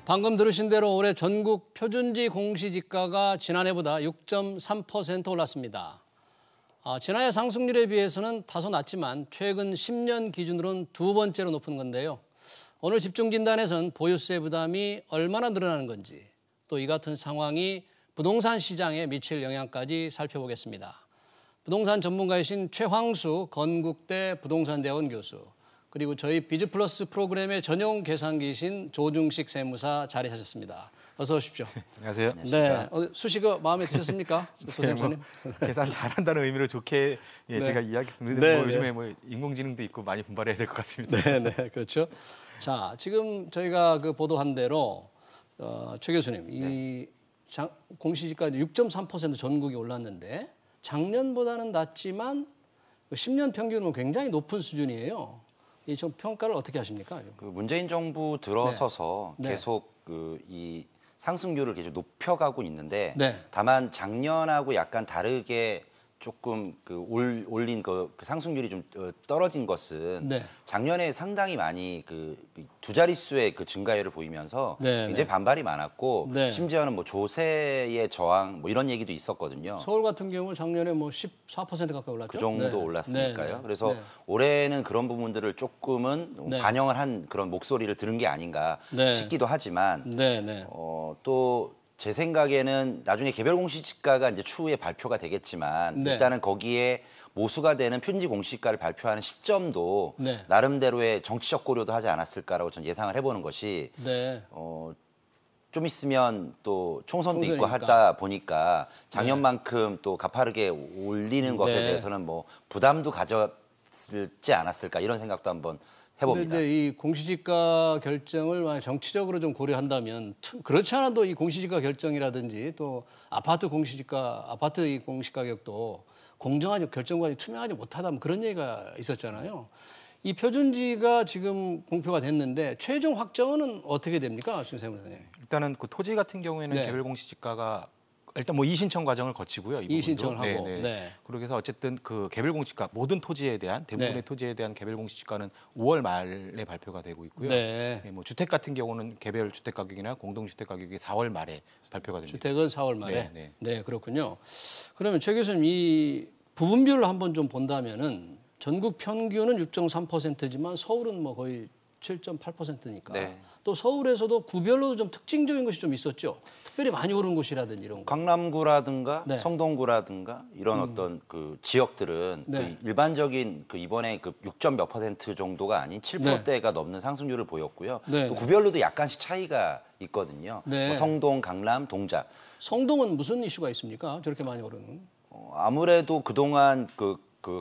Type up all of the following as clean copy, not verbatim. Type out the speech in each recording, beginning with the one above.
방금 들으신 대로 올해 전국 표준지 공시지가가 지난해보다 6.3% 올랐습니다. 지난해 상승률에 비해서는 다소 낮지만 최근 10년 기준으로는 두 번째로 높은 건데요. 오늘 집중진단에서는 보유세 부담이 얼마나 늘어나는 건지 또 이 같은 상황이 부동산 시장에 미칠 영향까지 살펴보겠습니다. 부동산 전문가이신 최황수 건국대 부동산대학원 교수 그리고 저희 비즈플러스 프로그램의 전용 계산기이신 조중식 세무사 자리하셨습니다. 어서 오십시오. 안녕하세요. 네, 수식어 마음에 드셨습니까? 소장님. 계산 잘한다는 의미로 좋게 네. 제가 이야기했습니다. 네, 요즘에 인공지능도 있고 많이 분발해야 될 것 같습니다. 네, 그렇죠. 자, 지금 저희가 보도한 대로 최 교수님, 이 공시지가 6.3% 전국이 올랐는데 작년보다는 낮지만 10년 평균은 굉장히 높은 수준이에요. 이 좀 평가를 어떻게 하십니까? 문재인 정부 들어서서 네. 계속 이 상승률을 계속 높여가고 있는데 네. 다만 작년하고 약간 다르게 조금 올린 그 상승률이 좀 떨어진 것은 네. 작년에 상당히 많이 두 자릿수의 증가율을 보이면서 네, 굉장히 네. 반발이 많았고 네. 심지어는 조세의 저항 이런 얘기도 있었거든요. 서울 같은 경우는 작년에 14% 가까이 올랐죠. 그 정도 네. 올랐으니까요. 네. 그래서 네. 올해는 그런 부분들을 조금은 네. 반영을 한 그런 목소리를 들은 게 아닌가 네. 싶기도 하지만 네, 네. 또 제 생각에는 나중에 개별 공시지가가 이제 추후에 발표가 되겠지만 네. 일단은 거기에 모수가 되는 표준지 공시지가를 발표하는 시점도 네. 나름대로의 정치적 고려도 하지 않았을까라고 저는 예상을 해보는 것이 네. 좀 있으면 또 총선도 있고 총선이니까. 하다 보니까 작년만큼 또 가파르게 올리는 것에 네. 대해서는 부담도 가졌지 않았을까 이런 생각도 한번 해봅니다. 그런데 이 공시지가 결정을 만약 정치적으로 좀 고려한다면 그렇지 않아도 이 공시지가 결정이라든지 또 아파트 이 공시가격도 공정하지 결정관이 투명하지 못하다 그런 얘기가 있었잖아요. 이 표준지가 지금 공표가 됐는데 최종 확정은 어떻게 됩니까, 신세무사님? 일단은 그 토지 같은 경우에는 네. 개별 공시지가가 일단 이의신청 과정을 거치고요. 이의신청을 하고. 네. 네. 그렇게 해서 어쨌든 그 개별 공시지가 모든 토지에 대한 대부분의 네. 토지에 대한 개별 공시지가는 5월 말에 발표가 되고 있고요. 네. 주택 같은 경우는 개별 주택 가격이나 공동 주택 가격이 4월 말에 발표가 됩니다. 주택은 4월 말에. 네. 네, 그렇군요. 그러면 최 교수님 이 부분별로 한번 좀 본다면은 전국 평균은 6.3%지만 서울은 거의 7.8%니까. 네. 또 서울에서도 구별로도 좀 특징적인 것이 좀 있었죠. 특별히 많이 오른 곳이라든지 이런 거. 강남구라든가 네. 성동구라든가 이런 어떤 지역들은 네. 일반적인 이번에 6점 몇 %% 정도가 아닌 7%대가 넘는 상승률을 보였고요. 네. 또 구별로도 약간씩 차이가 있거든요. 네. 성동, 강남, 동작. 성동은 무슨 이슈가 있습니까? 저렇게 많이 오르는. 아무래도 그동안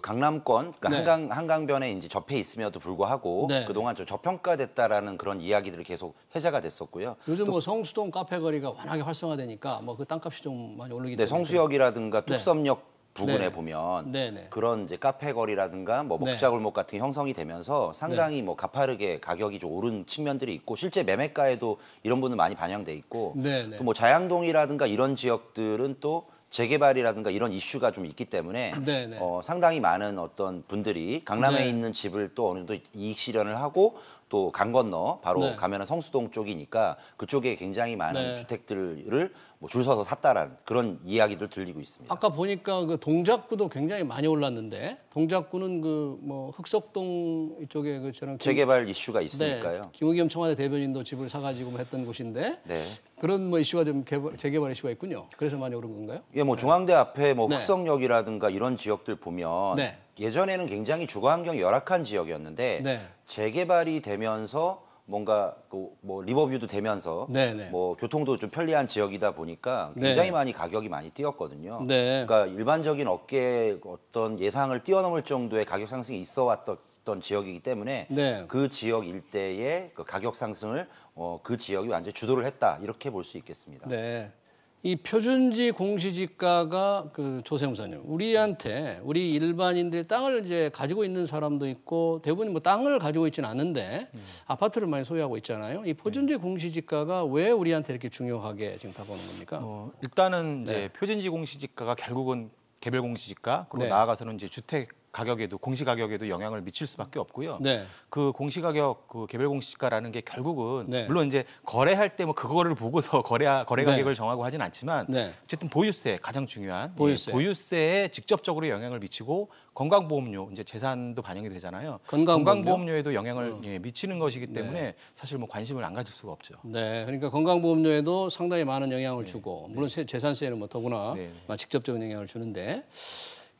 강남권, 그러니까 네. 한강변에 이제 접해 있음에도 불구하고 네. 그동안 좀 저평가됐다라는 그런 이야기들이 계속 회자가 됐었고요. 요즘 성수동 카페 거리가 워낙에 활성화되니까 그 땅값이 좀 많이 오르기 네, 때문에. 성수역이라든가 네. 뚝섬역 부근에 네. 보면 네. 그런 이제 카페 거리라든가 네. 먹자골목 같은 게 형성이 되면서 상당히 가파르게 가격이 좀 오른 측면들이 있고 실제 매매가에도 이런 부분 많이 반영돼 있고 네. 또 자양동이라든가 이런 지역들은 또 재개발이라든가 이런 이슈가 좀 있기 때문에 네. 상당히 많은 어떤 분들이 강남에 네. 있는 집을 또 어느 정도 이익 실현을 하고 또 강 건너 바로 네. 가면은 성수동 쪽이니까 그쪽에 굉장히 많은 네. 주택들을 줄 서서 샀다라는 그런 이야기들 들리고 있습니다. 아까 보니까 동작구도 굉장히 많이 올랐는데 동작구는 흑석동 이쪽에 저런 재개발 이슈가 있으니까요. 네, 김의겸 청와대 대변인도 집을 사가지고 했던 곳인데 네. 그런 이슈가 좀 재개발 이슈가 있군요. 그래서 많이 오른 건가요? 예, 중앙대 앞에 네. 흑석역이라든가 이런 지역들 보면 네. 예전에는 굉장히 주거 환경이 열악한 지역이었는데 네. 재개발이 되면서 뭔가 리버뷰도 되면서 네. 교통도 좀 편리한 지역이다 보니까 굉장히 많이 가격이 많이 뛰었거든요. 네. 그러니까 일반적인 업계의 어떤 예상을 뛰어넘을 정도의 가격 상승이 있어 왔던 지역이기 때문에 네. 그 지역 일대의 가격 상승을 그 지역이 완전히 주도를 했다 이렇게 볼 수 있겠습니다. 네. 이 표준지 공시지가가 조세무사님 우리 일반인들이 땅을 이제 가지고 있는 사람도 있고 대부분 땅을 가지고 있지는 않은데 아파트를 많이 소유하고 있잖아요. 이 표준지 공시지가가 왜 우리한테 이렇게 중요하게 지금 다가오는 겁니까? 일단은 이제 네. 표준지 공시지가가 결국은 개별 공시지가 그리고 네. 나아가서는 이제 주택 가격에도 공시가격에도 영향을 미칠 수밖에 없고요. 네. 그 공시가격 그 개별 공시가라는 게 결국은 네. 물론 이제 거래할 때 뭐 그거를 보고서 거래 가격을 정하고 하진 않지만 네. 어쨌든 보유세 가장 중요한 보유세. 보유세에 직접적으로 영향을 미치고 건강보험료 이제 재산도 반영이 되잖아요. 건강보험료? 건강보험료에도 영향을 미치는 것이기 때문에 사실 뭐 관심을 안 가질 수가 없죠. 네, 그러니까 건강보험료에도 상당히 많은 영향을 주고 물론 재산세는 뭐 더구나 직접적인 영향을 주는데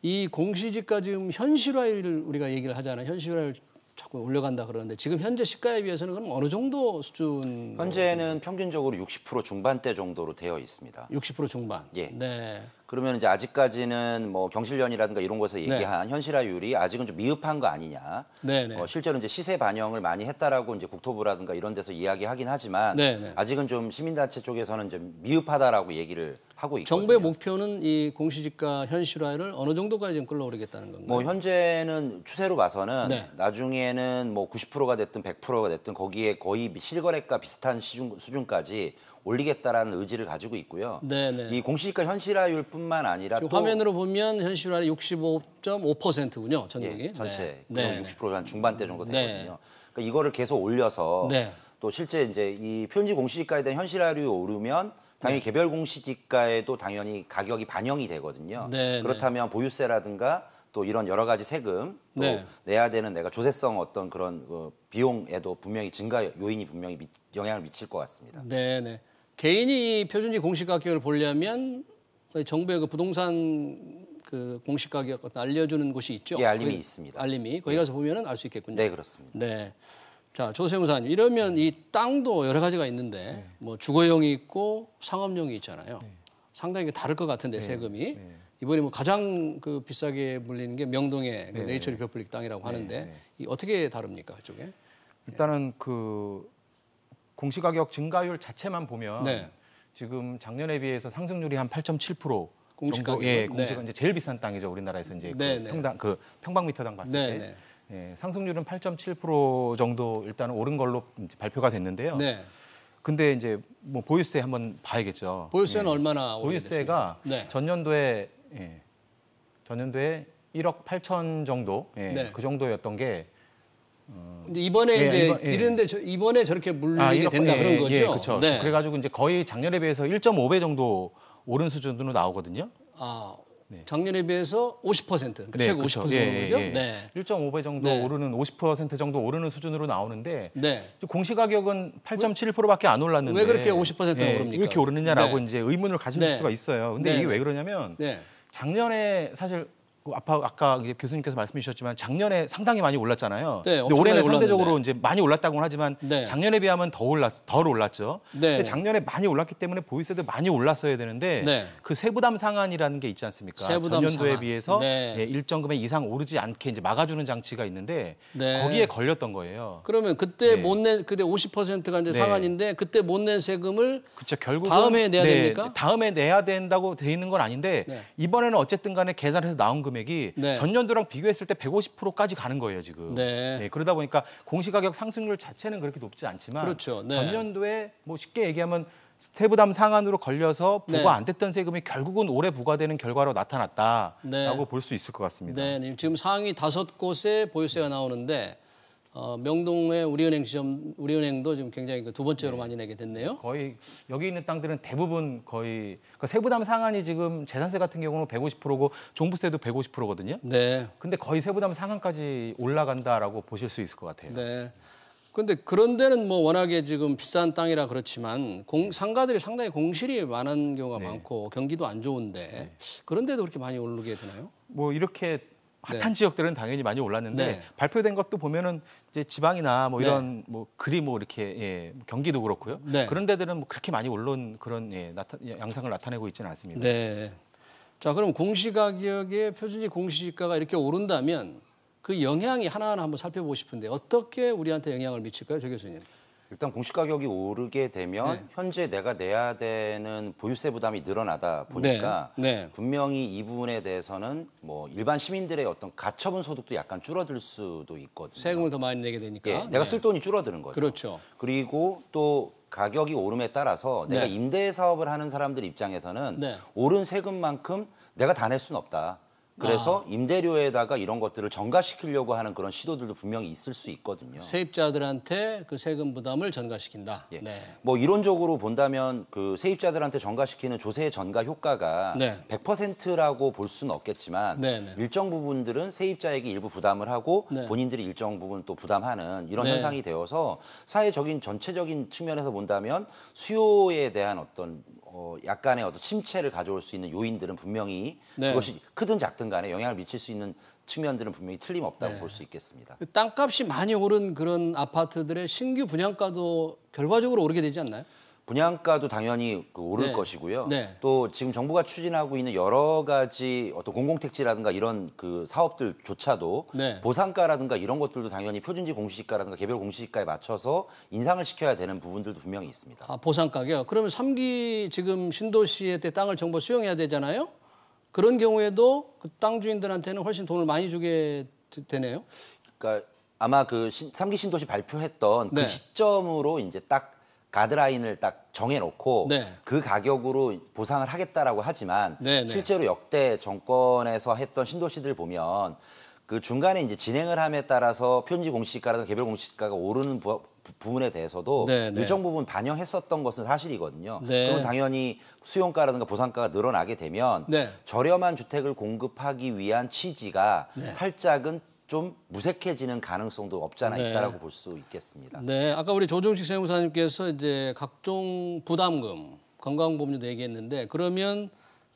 이 공시지가 지금 현실화를 우리가 얘기를 하잖아요. 현실화를 자꾸 올려간다 그러는데 지금 현재 시가에 비해서는 그럼 어느 정도 수준? 현재는 평균적으로 60% 중반대 정도로 되어 있습니다. 60% 중반. 예. 네. 그러면 이제 아직까지는 뭐 경실련이라든가 이런 곳에서 얘기한 현실화율이 아직은 좀 미흡한 거 아니냐. 네네. 실제로 이제 시세 반영을 많이 했다라고 이제 국토부라든가 이런 데서 이야기하긴 하지만 네네. 아직은 좀 시민단체 쪽에서는 좀 미흡하다라고 얘기를 하고 있거든요. 정부의 목표는 이 공시지가 현실화를 어느 정도까지 지금 끌어오르겠다는 건가요? 뭐 현재는 추세로 봐서는 네. 나중에는 뭐 90%가 됐든 100%가 됐든 거기에 거의 실거래가 비슷한 수준까지 올리겠다라는 의지를 가지고 있고요. 네네. 이 공시지가 현실화율뿐만 아니라 지금 또 화면으로 보면 현실화율이 65.5%군요, 전국이. 전체 네. 60%한 중반대 정도 네. 되거든요. 그러니까 이거를 계속 올려서 네. 또 실제 이제 이 표준지 공시지가에 대한 현실화율이 오르면 당연히 개별 공시지가에도 당연히 가격이 반영이 되거든요. 네, 그렇다면 보유세라든가 또 이런 여러 가지 세금 또 네. 내야 되는 내가 조세성 어떤 그런 비용에도 분명히 증가 요인이 분명히 영향을 미칠 것 같습니다. 네네. 개인이 이 표준지 공시가격을 보려면 정부의 그 부동산 그 공시가격 알려주는 곳이 있죠. 예, 알림이 있습니다. 알림이 거기 가서 보면은 알 수 있겠군요. 네, 그렇습니다. 네. 자, 조세무사님 이러면 이 땅도 여러 가지가 있는데 뭐 주거용이 있고 상업용이 있잖아요. 상당히 다를 것 같은데 세금이 이번에 뭐 가장 그 비싸게 물리는 게 명동의 그 네이처 리퍼블릭 땅이라고 하는데 이 어떻게 다릅니까, 그쪽에? 일단은 그 공시가격 증가율 자체만 보면 네. 지금 작년에 비해서 상승률이 한 8.7% 공시가격은? 정도, 예, 공시가 네. 이제 제일 비싼 땅이죠 우리나라에서 이제 네, 그 평방미터당 봤을 네, 때 네. 예, 상승률은 8.7% 정도 일단은 오른 걸로 이제 발표가 됐는데요. 네. 근데 이제 뭐 보유세 한번 봐야겠죠. 보유세는 예. 얼마나 보유세가 네. 전년도에 1억 8천 정도 네. 그 정도였던 게 근데 이번에 이제 이번에 저렇게 물리게 된다 그런 거죠. 예, 그렇죠. 네. 그래가지고 이제 거의 작년에 비해서 1.5배 정도 오른 수준으로 나오거든요. 아, 작년에 비해서 50%, 그러니까 최고 그렇죠. 50% 거죠. 네. 1.5배 정도 네. 오르는 50% 정도 오르는 수준으로 나오는데 네. 공시가격은 8.7%밖에 안 올랐는데 왜 그렇게 50%가 오릅니까? 왜 이렇게 오르느냐라고 네. 이제 의문을 가질 네. 수가 있어요. 근데 네. 이게 왜 그러냐면 네. 작년에 사실 아까 교수님께서 말씀해 주셨지만 작년에 상당히 많이 올랐잖아요. 네, 근데 올해는 엄청나게 상대적으로 올랐는데. 이제 많이 올랐다고는 하지만 네. 작년에 비하면 덜 올랐죠. 네. 근데 작년에 많이 올랐기 때문에 보유세도 많이 올랐어야 되는데 네. 그 세부담 상한이라는 게 있지 않습니까? 세부담 전년도에 상한. 비해서 네. 일정 금액 이상 오르지 않게 이제 막아주는 장치가 있는데 네. 거기에 걸렸던 거예요. 그러면 그때 네. 못 낸 그때 50%가 이제 네. 상한인데 그때 못 낸 세금을 그렇죠. 결국은 다음 해에 내야 됩니까? 다음에 내야 된다고 돼 있는 건 아닌데 네. 이번에는 어쨌든 간에 계산해서 나온 금액이 네. 전년도랑 비교했을 때 150%까지 가는 거예요, 지금. 네. 그러다 보니까 공시가격 상승률 자체는 그렇게 높지 않지만 그렇죠. 네. 전년도에 뭐 쉽게 얘기하면 세부담 상한으로 걸려서 부과 네. 안 됐던 세금이 결국은 올해 부과되는 결과로 나타났다라고 네. 볼 수 있을 것 같습니다. 네, 지금 상위 5곳에 보유세가 나오는데 명동의 우리은행도 지금 굉장히 그 두 번째로 많이 내게 됐네요. 거의 여기 있는 땅들은 대부분 거의 그러니까 세부담 상한이 지금 재산세 같은 경우는 150%고 종부세도 150%거든요. 네. 근데 거의 세부담 상한까지 올라간다라고 보실 수 있을 것 같아요. 네. 근데 그런 데는 뭐 워낙에 지금 비싼 땅이라 그렇지만 상가들이 상당히 공실이 많은 경우가 많고 경기도 안 좋은데 그런 데도 그렇게 많이 오르게 되나요? 뭐 이렇게 핫한 지역들은 당연히 많이 올랐는데 네. 발표된 것도 보면은 이제 지방이나 뭐 네. 이런 뭐 그리 뭐 이렇게 경기도 그렇고요. 네. 그런 데들은 뭐 그렇게 많이 오른 그런 양상을 나타내고 있지는 않습니다. 네. 자, 그럼 공시가격의 표준지 공시지가가 이렇게 오른다면 그 영향이 하나하나 한번 살펴보고 싶은데 어떻게 우리한테 영향을 미칠까요, 조 교수님? 일단 공시가격이 오르게 되면 네. 현재 내가 내야 되는 보유세 부담이 늘어나다 보니까 네. 네. 분명히 이 부분에 대해서는 뭐 일반 시민들의 어떤 가처분 소득도 약간 줄어들 수도 있거든요. 세금을 더 많이 내게 되니까. 예, 내가 쓸 돈이 줄어드는 거죠. 그렇죠. 그리고 또 가격이 오름에 따라서 내가 임대 사업을 하는 사람들 입장에서는 네. 오른 세금만큼 내가 다 낼 수는 없다. 그래서 임대료에다가 이런 것들을 전가시키려고 하는 그런 시도들도 분명히 있을 수 있거든요. 세입자들한테 그 세금 부담을 전가시킨다. 예. 네. 뭐 이론적으로 본다면 그 세입자들한테 전가시키는 조세 전가 효과가 네. 100%라고 볼 수는 없겠지만 네, 네. 일정 부분들은 세입자에게 일부 부담을 하고 네. 본인들이 일정 부분 또 부담하는 이런 네. 현상이 되어서 사회적인 전체적인 측면에서 본다면 수요에 대한 어떤 약간의 어떤 침체를 가져올 수 있는 요인들은 분명히 네. 그것이 크든 작든 간에 영향을 미칠 수 있는 측면들은 분명히 틀림없다고 네. 볼 수 있겠습니다. 그 땅값이 많이 오른 그런 아파트들의 신규 분양가도 결과적으로 오르게 되지 않나요? 분양가도 당연히 오를 네. 것이고요. 네. 또 지금 정부가 추진하고 있는 여러 가지 어떤 공공택지라든가 이런 그 사업들조차도 네. 보상가라든가 이런 것들도 당연히 표준지 공시지가라든가 개별 공시지가에 맞춰서 인상을 시켜야 되는 부분들도 분명히 있습니다. 아, 보상가격. 그러면 3기 지금 신도시에 때 땅을 정부 수용해야 되잖아요. 그런 경우에도 그 땅 주인들한테는 훨씬 돈을 많이 주게 되네요. 그러니까 아마 그 3기 신도시 발표했던 네. 그 시점으로 이제 딱 가드라인을 딱 정해놓고 네. 그 가격으로 보상을 하겠다라고 하지만 네, 네. 실제로 역대 정권에서 했던 신도시들 보면 그 중간에 이제 진행을 함에 따라서 표준지 공시지가라든가 개별 공시지가가 오르는 부분에 대해서도 네, 네. 일정 부분 반영했었던 것은 사실이거든요. 네. 그럼 당연히 수용가라든가 보상가가 늘어나게 되면 네. 저렴한 주택을 공급하기 위한 취지가 네. 살짝은 좀 무색해지는 가능성도 없지 않아 네. 있다라고 볼 수 있겠습니다. 네, 아까 우리 조정식 세무사님께서 이제 각종 부담금, 건강보험료도 얘기했는데 그러면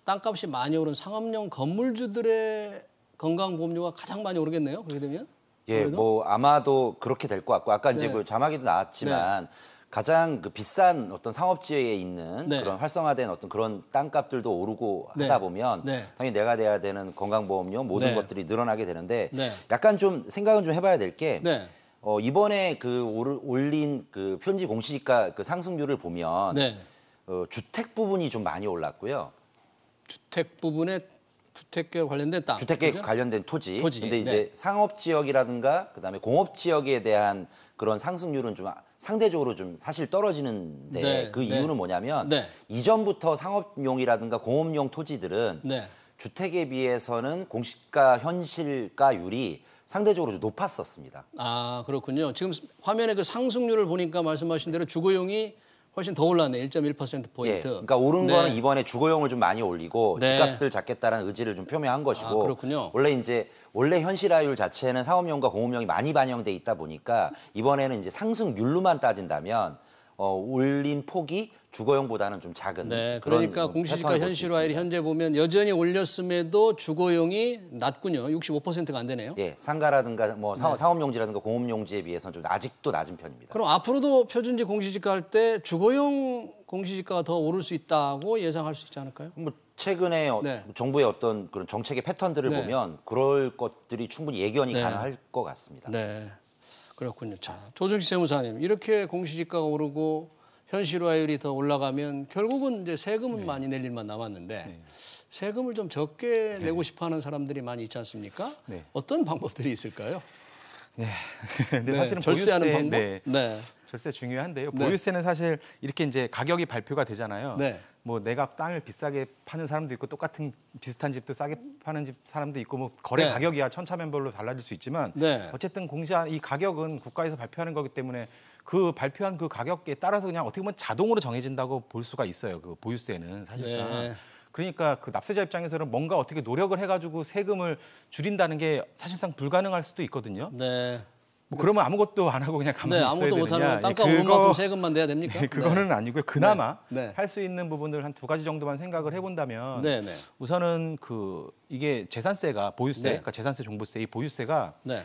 땅값이 많이 오른 상업용 건물주들의 건강보험료가 가장 많이 오르겠네요. 그렇게 되면? 예, 아무래도? 뭐 아마도 그렇게 될 것 같고 아까 이제 네. 그 자막에도 나왔지만 가장 그 비싼 어떤 상업지에 있는 네. 그런 활성화된 어떤 그런 땅값들도 오르고 네. 하다 보면 네. 당연히 내가 내야 되는 건강보험료 모든 네. 것들이 늘어나게 되는데 네. 약간 좀 생각은 좀 해봐야 될 게 네. 이번에 그 올린 그 표준지 공시지가 그 상승률을 보면 네. 주택 부분이 좀 많이 올랐고요. 주택 부분에 주택과 관련된 땅. 주택에 그죠? 관련된 토지. 토지, 근데 이제 네. 상업 지역이라든가 그다음에 공업 지역에 대한 그런 상승률은 좀 상대적으로 좀 사실 떨어지는데 네, 그 네. 이유는 뭐냐면 네. 이전부터 상업용이라든가 공업용 토지들은 네. 주택에 비해서는 공시가 현실가율이 상대적으로 좀 높았었습니다. 아, 그렇군요. 지금 화면에 그 상승률을 보니까 말씀하신 대로 주거용이 훨씬 더 올랐네. 1.1%포인트. 예, 그러니까 오른 네. 거는 이번에 주거용을 좀 많이 올리고 네. 집값을 잡겠다는 의지를 좀 표명한 것이고 아, 그렇군요. 원래 현실화율 자체는 상업용과 공업용이 많이 반영돼 있다 보니까 이번에는 이제 상승률로만 따진다면 올린 폭이 주거용보다는 좀 작은 네, 그런 그러니까 공시지가 패턴을 볼수 현실화율이 있습니다. 현재 보면 여전히 올렸음에도 주거용이 낮군요. 65%가 안 되네요. 예, 상가라든가 뭐 상업용지라든가 공업용지에 비해서는 좀 아직도 낮은 편입니다. 그럼 앞으로도 표준지 공시지가 할 때 주거용 공시지가가 더 오를 수 있다고 예상할 수 있지 않을까요? 뭐 최근에 네. 정부의 어떤 그런 정책의 패턴들을 네. 보면 그럴 것들이 충분히 예견이 네. 가능할 것 같습니다. 네, 그렇군요. 자, 조정식 세무사님, 이렇게 공시지가가 오르고 현실화율이 더 올라가면 결국은 이제 세금은 많이 낼 일만 남았는데 세금을 좀 적게 내고 싶어하는 사람들이 많이 있지 않습니까? 네. 어떤 방법들이 있을까요? 근데 네, 사실은 절세하는 보유세, 방법? 네, 네. 절세 중요한데요. 네. 보유세는 사실 이렇게 이제 가격이 발표가 되잖아요. 네. 뭐 내가 땅을 비싸게 파는 사람도 있고 똑같은 비슷한 집도 싸게 파는 집 사람도 있고 뭐 거래 네. 가격이야 천차만별로 달라질 수 있지만 네. 어쨌든 공시한 이 가격은 국가에서 발표하는 거기 때문에 그 발표한 그 가격에 따라서 그냥 어떻게 보면 자동으로 정해진다고 볼 수가 있어요. 그 보유세는 사실상. 네. 그러니까 그 납세자 입장에서는 뭔가 어떻게 노력을 해가지고 세금을 줄인다는 게 사실상 불가능할 수도 있거든요. 네. 뭐 그러면 아무것도 안 하고 그냥 가만히 네, 있어야 아무것도 되느냐? 못하는 땅값 오른 만큼 세금만 내야 됩니까? 그거는 아니고요. 그나마 네. 네. 할 수 있는 부분들 한 두 가지 정도만 생각을 해본다면 네, 네. 우선은 그 이게 재산세가 보유세, 네. 그러니까 재산세, 종부세 이 보유세가 네.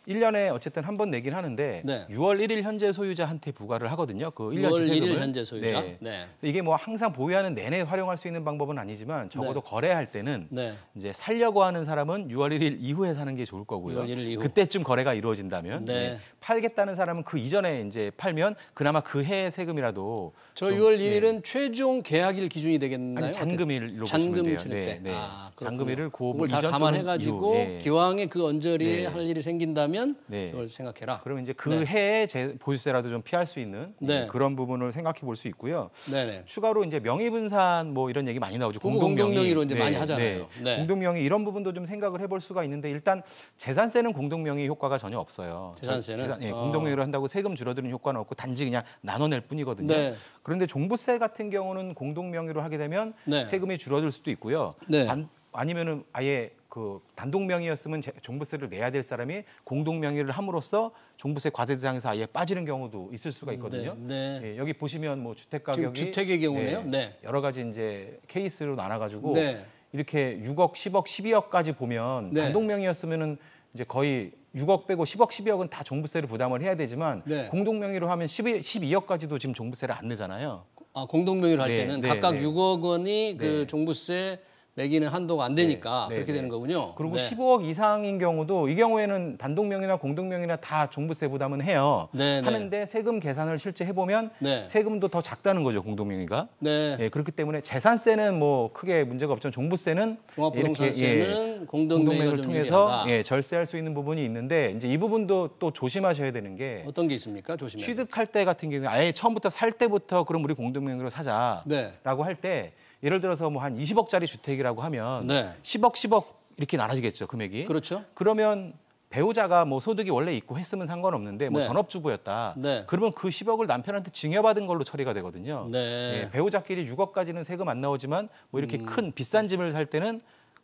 1년에 어쨌든 한 번 내긴 하는데 네. 6월 1일 현재 소유자한테 부과를 하거든요. 그 6월 1년치 세금을. 1일 현재 소유자. 네. 네. 이게 뭐 항상 보유하는 내내 활용할 수 있는 방법은 아니지만 적어도 네. 거래할 때는 네. 이제 살려고 하는 사람은 6월 1일 이후에 사는 게 좋을 거고요. 6월 1일 이후. 그때쯤 거래가 이루어진다면 네. 팔겠다는 사람은 그 이전에 이제 팔면 그나마 그 해 세금이라도 저 좀, 6월 1일은 최종 계약일 기준이 되겠나요? 아니, 잔금일로 잔금 보시면 돼요. 칠 때. 네, 네. 아, 잔금일을 그 그걸 다 이전 감안해가지고 또는 이후, 예. 기왕에 그 언저리에 네. 할 일이 생긴다면 된다면 네. 그걸 생각해라. 그러면 이제 그 네. 해에 보유세라도 좀 피할 수 있는 네. 그런 부분을 생각해 볼 수 있고요. 네네. 추가로 이제 명의분산 뭐 이런 얘기 많이 나오죠. 부부 공동명의. 공동명의로 이제 많이 하잖아요. 네. 공동명의 이런 부분도 좀 생각을 해볼 수가 있는데 일단 재산세는 공동명의 효과가 전혀 없어요. 재산세는? 공동명의로 한다고 세금 줄어드는 효과는 없고 단지 그냥 나눠낼 뿐이거든요. 네. 그런데 종부세 같은 경우는 공동명의로 하게 되면 네. 세금이 줄어들 수도 있고요. 네. 아니면은 아예 그 단독명의였으면 종부세를 내야 될 사람이 공동명의를 함으로써 종부세 과세 대상에서 아예 빠지는 경우도 있을 수가 있거든요. 네. 예, 여기 보시면 뭐 주택 지금 가격이 주택의 경우네요. 네. 여러 가지 이제 케이스로 나눠가지고 네. 이렇게 6억, 10억, 12억까지 보면 네. 단독명의였으면은 이제 거의 6억 빼고 10억, 12억은 다 종부세를 부담을 해야 되지만 네. 공동명의로 하면 12억까지도 지금 종부세를 안 내잖아요. 아, 공동명의로 할 네, 때는 네, 각각 네. 6억 원이 그 네. 종부세 매기는 한도가 안 되니까 네, 그렇게 네. 되는 거군요. 그리고 네. 15억 이상인 경우도 이 경우에는 단독명의나 공동명의나 다 종부세 부담은 해요. 네, 네. 하는데 세금 계산을 실제 해보면 네. 세금도 더 작다는 거죠, 공동명의가. 네. 예, 그렇기 때문에 재산세는 뭐 크게 문제가 없지만 종부세는 종합부동산세는 공동명의가 공동명의를 좀 통해서 유리하다. 절세할 수 있는 부분이 있는데 이제 이 부분도 또 조심하셔야 되는 게 어떤 게 있습니까? 조심해야 돼요. 취득할 때 같은 경우에 아예 처음부터 살 때부터 그럼 우리 공동명의로 사자라고 네. 할 때 예를 들어서 뭐 한 20억짜리 주택이라고 하면 네. 10억 이렇게 나눠지겠죠, 금액이. 그렇죠. 그러면 배우자가 뭐 소득이 원래 있고 했으면 상관없는데 뭐 네. 전업주부였다. 네. 그러면 그 10억을 남편한테 증여받은 걸로 처리가 되거든요. 네. 예, 배우자끼리 6억까지는 세금 안 나오지만 뭐 이렇게 큰 비싼 집을 살 때는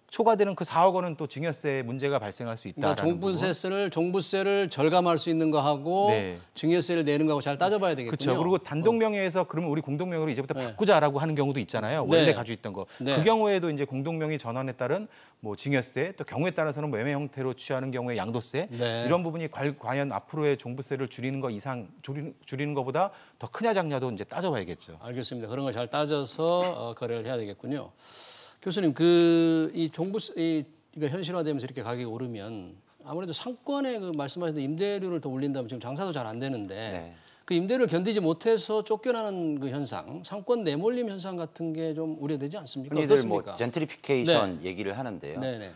초과되는 그 4억 원은 또 증여세 문제가 발생할 수 있다라는 그러니까 종부세를 절감할 수 있는 거하고 네. 증여세를 내는 거하고 잘 따져봐야 되겠군요. 그렇죠. 그리고 단독명의에서 그러면 우리 공동명의로 이제부터 바꾸자라고 하는 경우도 있잖아요. 네. 원래 가지고 있던 거. 네. 그 경우에도 이제 공동명의 전환에 따른 뭐 증여세, 또 경우에 따라서는 매매 형태로 취하는 경우에 양도세 네. 이런 부분이 과연 앞으로의 종부세를 줄이는 거 이상 줄이는 것보다 더 크냐 작냐도 이제 따져봐야겠죠. 알겠습니다. 그런 걸 잘 따져서 거래를 해야 되겠군요. 교수님, 이 종부세 이거 현실화되면서 이렇게 가격이 오르면 아무래도 상권에 그 말씀하신 임대료를 더 올린다면 지금 장사도 잘 안 되는데 네. 그 임대료를 견디지 못해서 쫓겨나는 그 현상, 상권 내몰림 현상 같은 게 좀 우려되지 않습니까? 흔히들 어떻습니까? 뭐 젠트리피케이션 얘기를 하는데요. 네네.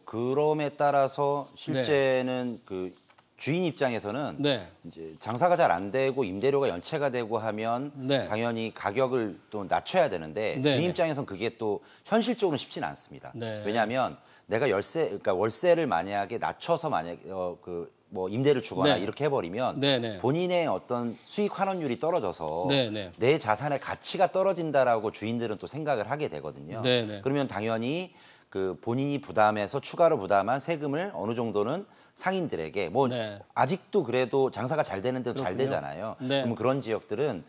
그럼에 따라서 실제는 그 주인 입장에서는 네. 이제 장사가 잘 안 되고 임대료가 연체가 되고 하면 네. 당연히 가격을 또 낮춰야 되는데 네, 주인 네. 입장에서는 그게 또 현실적으로는 쉽지는 않습니다. 네. 왜냐하면 내가 그러니까 월세를 만약에 낮춰서 뭐 임대를 주거나 네. 이렇게 해버리면 네, 네. 본인의 어떤 수익 환원율이 떨어져서 네, 네. 내 자산의 가치가 떨어진다라고 주인들은 또 생각을 하게 되거든요. 네, 네. 그러면 당연히 그 본인이 부담해서 추가로 부담한 세금을 어느 정도는 상인들에게 뭐 네. 아직도 그래도 장사가 잘 되는 데도 잘 그렇군요. 되잖아요. 네. 그러면 그런 지역들은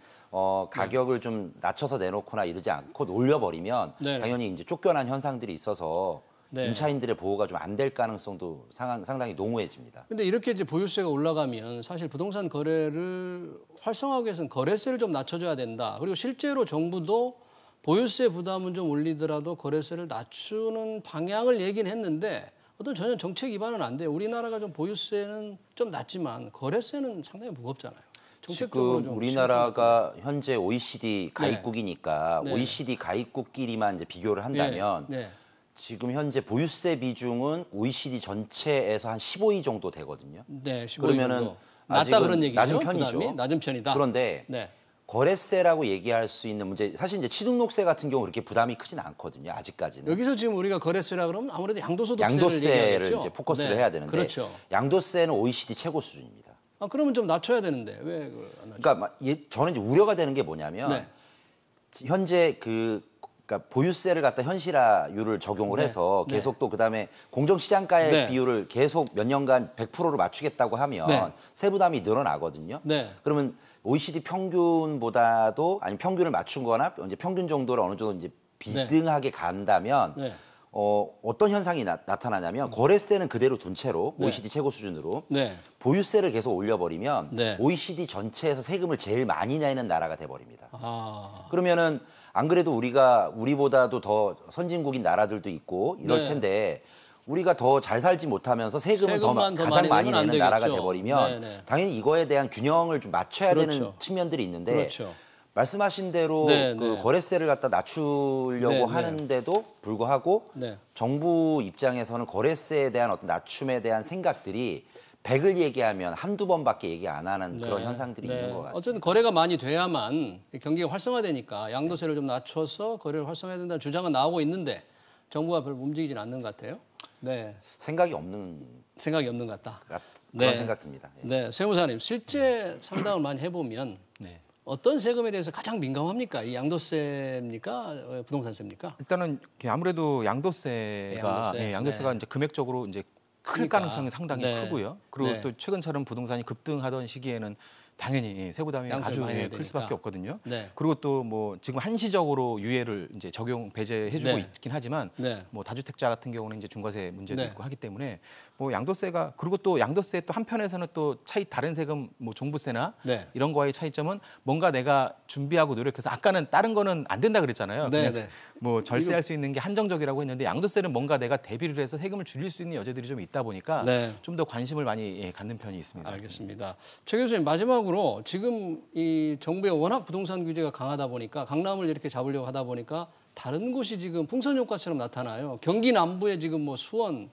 가격을 좀 낮춰서 내놓거나 이러지 않고 올려버리면 네. 당연히 이제 쫓겨난 현상들이 있어서 네. 임차인들의 보호가 좀 안 될 가능성도 상당히 농후해집니다. 근데 이렇게 이제 보유세가 올라가면 사실 부동산 거래를 활성화하기 위해서는 거래세를 좀 낮춰줘야 된다. 그리고 실제로 정부도 보유세 부담은 좀 올리더라도 거래세를 낮추는 방향을 얘기는 했는데 어떤 전혀 정책 위반은 안 돼요. 우리나라가 좀 보유세는 좀 낮지만 거래세는 상당히 무겁잖아요. 정책적으로 지금 좀 우리나라가 현재 OECD 가입국이니까 네. OECD 가입국끼리만 이제 비교를 한다면 네. 지금 현재 보유세 비중은 OECD 전체에서 한 15위 정도 되거든요. 네, 15% 그러면은 정도. 낮다 아직은 그런 얘기죠. 낮은 편이죠. 부담이? 낮은 편이다. 그런데 네. 거래세라고 얘기할 수 있는 문제, 사실 이제 취득록세 같은 경우 그렇게 부담이 크진 않거든요. 아직까지는. 여기서 지금 우리가 거래세라 그러면 아무래도 양도소득세를 양도세를 얘기하겠죠? 이제 포커스를 네, 해야 되는데 그렇죠. 양도세는 OECD 최고 수준입니다. 아, 그러면 좀 낮춰야 되는데 왜 그걸 안 낮춰? 그러니까 저는 이제 우려가 되는 게 뭐냐면 네. 현재 그러니까 보유세를 갖다 현실화율을 적용을 네. 해서 네. 계속 또 그다음에 공정시장가액 네. 비율을 계속 몇 년간 100%로 맞추겠다고 하면 네. 세부담이 늘어나거든요. 네. 그러면 OECD 평균보다도 아니 평균을 맞춘거나 이제 평균 정도를 어느 정도 이제 비등하게 간다면 네. 어떤 현상이 나타나냐면 거래세는 그대로 둔 채로 네. OECD 최고 수준으로 네. 보유세를 계속 올려버리면 네. OECD 전체에서 세금을 제일 많이 내는 나라가 돼버립니다. 아. 그러면은 안 그래도 우리보다도 더 선진국인 나라들도 있고 이럴 네. 텐데 우리가 더 잘 살지 못하면서 세금을 세금만 더 가장 많이 많이 내면 안 내는 나라가 되겠죠. 돼버리면 네, 네. 당연히 이거에 대한 균형을 좀 맞춰야 그렇죠. 되는 측면들이 있는데 그렇죠. 말씀하신 대로 네, 그 네. 거래세를 갖다 낮추려고 네, 네. 하는데도 불구하고 네. 정부 입장에서는 거래세에 대한 어떤 낮춤에 대한 생각들이 100을 얘기하면 한두 번밖에 얘기 안 하는 네. 그런 현상들이 네. 있는 것 같습니다. 어쨌든 거래가 많이 돼야만 경기가 활성화되니까 양도세를 좀 낮춰서 거래를 활성화해야 된다는 주장은 나오고 있는데 정부가 별로 움직이진 않는 것 같아요. 네. 생각이 없는 생각이 없는 것 같다. 그런 네. 생각 듭니다. 예. 네, 세무사님 실제 상담을 많이 해보면 네. 어떤 세금에 대해서 가장 민감합니까? 이 양도세입니까? 부동산세입니까? 일단은 아무래도 양도세가 양도세. 양도세가 네. 이제 금액적으로 이제 클 그러니까. 가능성이 상당히 네. 크고요. 그리고 네. 또 최근처럼 부동산이 급등하던 시기에는 당연히 세부 부담이 양도세 아주 많이 내야 클 되니까. 수밖에 없거든요. 네. 그리고 또 뭐 지금 한시적으로 유예를 이제 적용 배제해주고 네. 있긴 하지만 네. 뭐 다주택자 같은 경우는 이제 중과세 문제도 네. 있고 하기 때문에 뭐 양도세가 그리고 또 양도세 또 한편에서는 또 다른 세금 뭐 종부세나 네. 이런 거와의 차이점은 뭔가 내가 준비하고 노력해서 아까는 다른 거는 안 된다 그랬잖아요. 네, 그냥 네. 뭐 절세할 수 있는 게 한정적이라고 했는데 양도세는 뭔가 내가 대비를 해서 세금을 줄일 수 있는 여지들이 좀 있다 보니까 네. 좀 더 관심을 많이 갖는 편이 있습니다. 알겠습니다. 최 교수님 마지막으로 지금 이 정부의 워낙 부동산 규제가 강하다 보니까 강남을 이렇게 잡으려고 하다 보니까 다른 곳이 지금 풍선 효과처럼 나타나요. 경기 남부에 지금 뭐 수원,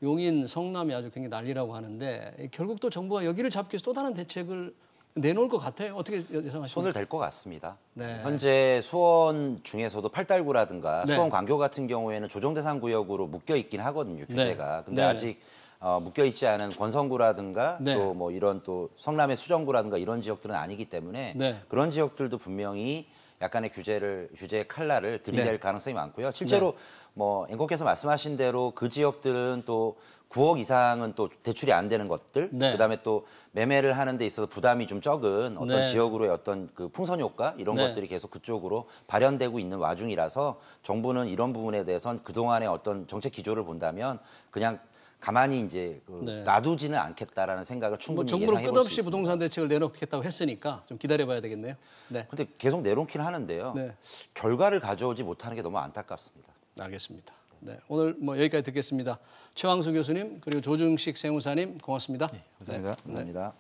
용인, 성남이 아주 굉장히 난리라고 하는데 결국 또 정부가 여기를 잡기 위해서 또 다른 대책을 내놓을 것 같아요. 어떻게 예상하십니까? 손을 댈 것 같습니다. 네. 현재 수원 중에서도 팔달구라든가 네. 수원 광교 같은 경우에는 조정대상 구역으로 묶여 있긴 하거든요, 규제가. 근데 네. 아직 묶여 있지 않은 권성구라든가 네. 또 뭐 이런 또 성남의 수정구라든가 이런 지역들은 아니기 때문에 네. 그런 지역들도 분명히 약간의 규제의 칼날을 들이댈 네. 가능성이 많고요. 실제로 뭐 앵커께서 말씀하신 대로 그 지역들은 또 9억 이상은 또 대출이 안 되는 것들, 네. 그다음에 또 매매를 하는 데 있어서 부담이 좀 적은 어떤 네. 지역으로의 어떤 그 풍선 효과 이런 네. 것들이 계속 그쪽으로 발현되고 있는 와중이라서 정부는 이런 부분에 대해서는 그동안의 어떤 정책 기조를 본다면 그냥 가만히 이제 네. 놔두지는 않겠다라는 생각을 뭐 충분히 정부는 예상해 볼 수 끝없이 있습니다. 부동산 대책을 내놓겠다고 했으니까 좀 기다려봐야 되겠네요. 네, 근데 계속 내놓긴 하는데요. 네. 결과를 가져오지 못하는 게 너무 안타깝습니다. 알겠습니다. 네, 오늘 뭐 여기까지 듣겠습니다. 최황수 교수님 그리고 조중식 세무사님 고맙습니다. 감사합니다. 감사합니다.